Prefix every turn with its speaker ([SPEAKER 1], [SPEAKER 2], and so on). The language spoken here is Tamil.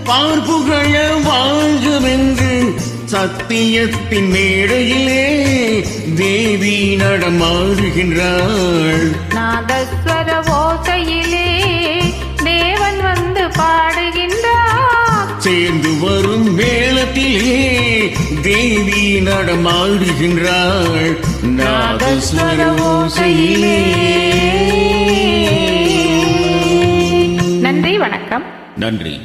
[SPEAKER 1] பார்ப்புகழ வாழ்கவென்று சத்தியத்தின் மேடையிலே தேவி நடமாடுகின்றாள்.
[SPEAKER 2] நாதஸ்வர ஓசையிலே தேவன் வந்து பாடுகின்றார்.
[SPEAKER 1] சேர்ந்து வரும் மேளத்திலே தேவி நடமாடுகின்றாள். நாதஸ்வர ஓசையிலே.
[SPEAKER 2] நன்றி, வணக்கம்.
[SPEAKER 1] நன்றி.